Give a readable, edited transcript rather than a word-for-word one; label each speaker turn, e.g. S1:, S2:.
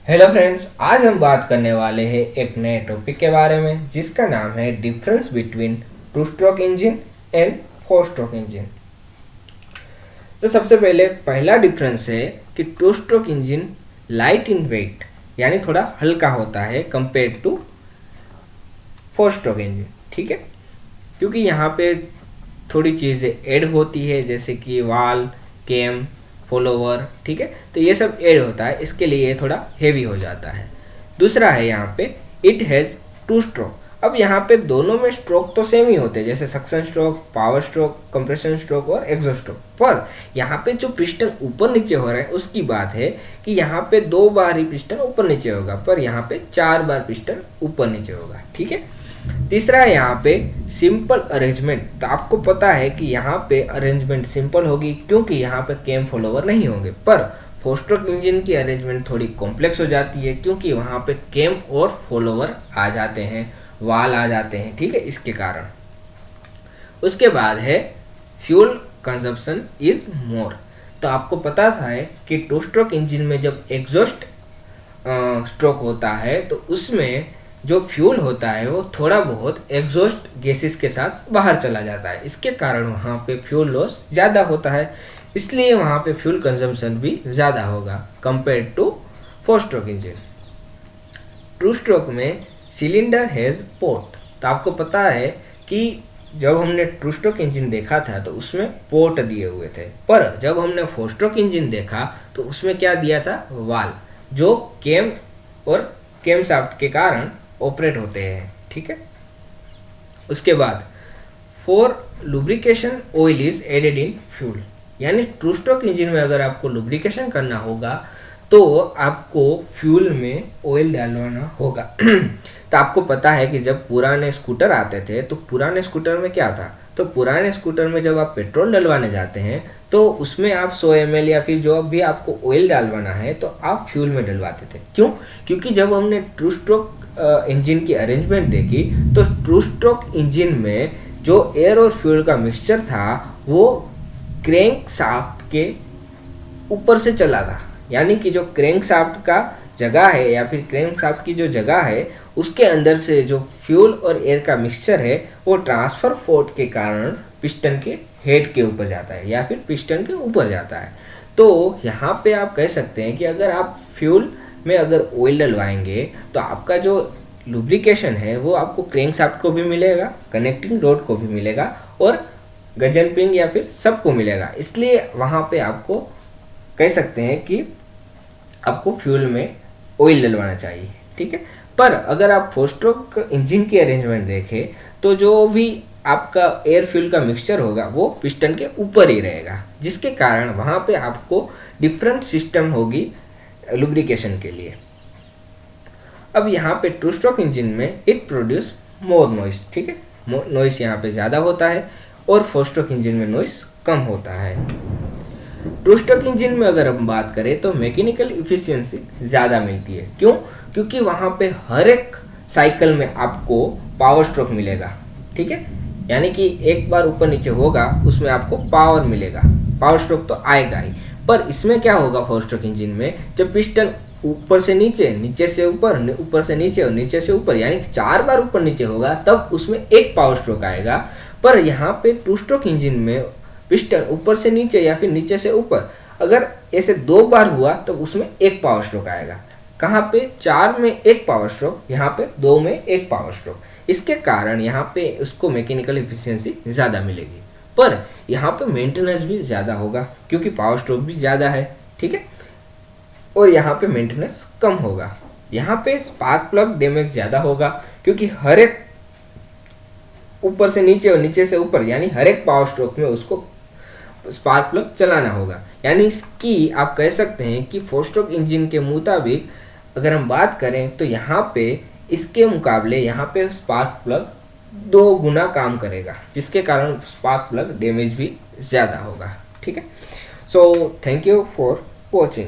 S1: Hello friends, आज हम बात करने वाले हैं एक नए टॉपिक के बारे में जिसका नाम है difference between two stroke engine and four stroke engine. तो सबसे पहले पहला डिफरेंस है कि two stroke engine light in weight यानी थोड़ा हल्का होता है compare to four stroke engine. ठीक है, क्योंकि यहाँ पे थोड़ी चीज़ें ऐड होती है जैसे कि वाल, कैम, फॉलोवर। ठीक है, तो ये सब ऐड होता है, इसके लिए ये थोड़ा हेवी हो जाता है। दूसरा है यहाँ पे इट हैज़ टू स्ट्रोक। अब यहाँ पे दोनों में स्ट्रोक तो सेम ही होते हैं जैसे suction stroke, power stroke, compression stroke और एग्जॉस्ट स्ट्रोक। पर यहाँ पे जो पिस्टन ऊपर नीचे हो रहा है उसकी बात है कि यहाँ पे 2 बार ही पिस्टन ऊपर नीचे होगा, पर यहाँ पे 4 बार पिस्टन ऊपर नीचे होगा। ठीक है, तीसरा है यहाँ पे सिंपल अरेंजमेंट। तो आपको पता है कि यहाँ पे अरेंजमेंट सिंपल होगी क्योंकि यहाँ पे कैम फॉलोवर नहीं होंगे, पर फोर स्ट्रोक इंजन की अरेंजमेंट थोड़ी कॉम्प्लेक्स हो जाती है क्योंकि वहाँ पे कैम और फॉलोवर आ जाते हैं, वाल आ जाते हैं। ठीक है, इसके कारण। उसके बाद है फ्यूल कंजप्शन इज मोर। तो आपको पता था है कि टू स्ट्रोक इंजन में जब एग्जॉस्ट स्ट्रोक होता है तो उसमें जो फ्यूल होता है वो थोड़ा बहुत एग्जॉस्ट गैसेस के साथ बाहर चला जाता है, इसके कारण वहाँ पे फ्यूल लॉस ज़्यादा होता है, इसलिए वहाँ पे फ्यूल कंजम्पशन भी ज़्यादा होगा compare to four stroke engine. Two stroke में सिलेंडर हैज़ पोर्ट। तो आपको पता है कि जब हमने टू स्ट्रोक इंजन देखा था तो उसमें पोर्ट दिए हुए थे, पर जब हमने फोर स्ट्रोक इंजन देखा तो उसमें क्या दिया था, वाल, जो कैम और कैम शाफ्ट के कारण ऑपरेट होते हैं। ठीक है, उसके बाद for lubrication oil is added in fuel. यानी टू स्ट्रोक इंजन में अगर आपको लुब्रिकेशन करना होगा तो आपको फ्यूल में ऑयल डालवाना होगा। तो आपको पता है कि जब पुराने स्कूटर आते थे तो पुराने स्कूटर में क्या था, तो पुराने स्कूटर में जब आप पेट्रोल डलवाने जाते हैं तो उसमें आप 100 ml या फिर जो भी आपको ऑयल डालवाना है तो आप फ्यूल में डलवाते थे। क्यों? क्योंकि जब हमने टू स्ट्रोक इंजन की अरेंजमेंट देखी तो टू स्ट्रोक इंजन में जो एयर और फ्यूल का मिक्सचर था वो क्रैंक शाफ्ट के ऊपर से चला था। यानी कि जो क्रैंक शाफ्ट का जगह है या फिर क्रैंक शाफ्ट की जो जगह है उसके अंदर से जो फ्यूल और एयर का मिक्सचर है वो ट्रांसफर फोर्स के कारण पिस्टन के हेड के ऊपर जाता है या फिर पिस्टन के ऊपर जाता है। तो यहाँ पे आप कह सकते हैं कि अगर आप फ्यूल में अगर ऑयल डलवाएंगे तो आपका जो लुब्रिकेशन है वो आपको क्रैंक शाफ्ट को भी मिलेगा, कनेक्टिंग रोड को भी मिलेगा और गजन पिंग या फिर सबको मिलेगा। इसलिए वहाँ पे आपको कह सकते हैं कि आपको फ्यूल में ऑयल डलवाना चाहिए। ठीक है, पर अगर आप फोर स्ट्रोक इंजन की अरेंजमेंट देखें तो जो भी आपका एयर फ्यूल का मिक्सचर होगा वो पिस्टन के ऊपर ही रहेगा, जिसके कारण वहाँ पे आपको डिफरेंट सिस्टम होगी लुब्रिकेशन के लिए। अब यहाँ पे टू स्ट्रोक इंजन में इट प्रोड्यूस मोर नॉइस। ठीक है, नॉइस यहाँ पे ज़्यादा होता है और फोर स्ट्रोक इंजन में नॉइस कम होता है। टू स्ट्रोक इंजन में अगर हम बात करें तो मैकेनिकल इफिशियंसी ज़्यादा मिलती है। क्यों? क्योंकि वहाँ पे हर एक साइकिल में आपको पावर स्ट्रोक मिलेगा। ठीक है, यानी कि एक बार ऊपर नीचे होगा उसमें आपको पावर मिलेगा, पावर स्ट्रोक तो आएगा ही। पर इसमें क्या होगा, फोर स्ट्रोक इंजन में जब पिस्टन ऊपर से नीचे, नीचे से ऊपर, ऊपर से नीचे और नीचे से ऊपर यानी 4 बार ऊपर नीचे होगा तब उसमें एक पावर स्ट्रोक आएगा। पर यहाँ पे टू स्ट्रोक इंजन में पिस्टन ऊपर से नीचे या फिर नीचे से ऊपर अगर ऐसे 2 बार हुआ तो उसमें एक पावर स्ट्रोक आएगा। कहाँ पे? 4 में एक पावर स्ट्रोक, यहाँ पे 2 में एक पावर स्ट्रोक। इसके कारण यहाँ पे उसको मैकेनिकल एफिशिएंसी ज़्यादा मिलेगी, पर यहाँ पे मेंटेनेंस भी ज़्यादा होगा क्योंकि पावर स्ट्रोक भी ज़्यादा है। ठीक है, और यहाँ पे मेंटेनेंस कम होगा। यहाँ पे स्पार्क प्लग डैमेज ज़्यादा होगा क्योंकि हर एक ऊपर से नीचे और नीचे से ऊपर यानी हर एक पावर स्ट्रोक में उसको स्पार्क प्लग चलाना होगा। यानी कि आप कह सकते हैं कि फोर स्ट्रोक इंजन के मुताबिक अगर हम बात करें तो यहाँ पे इसके मुकाबले यहाँ पे स्पार्क प्लग 2 गुना काम करेगा, जिसके कारण स्पार्क प्लग डैमेज भी ज़्यादा होगा। ठीक है, so thank you for watching.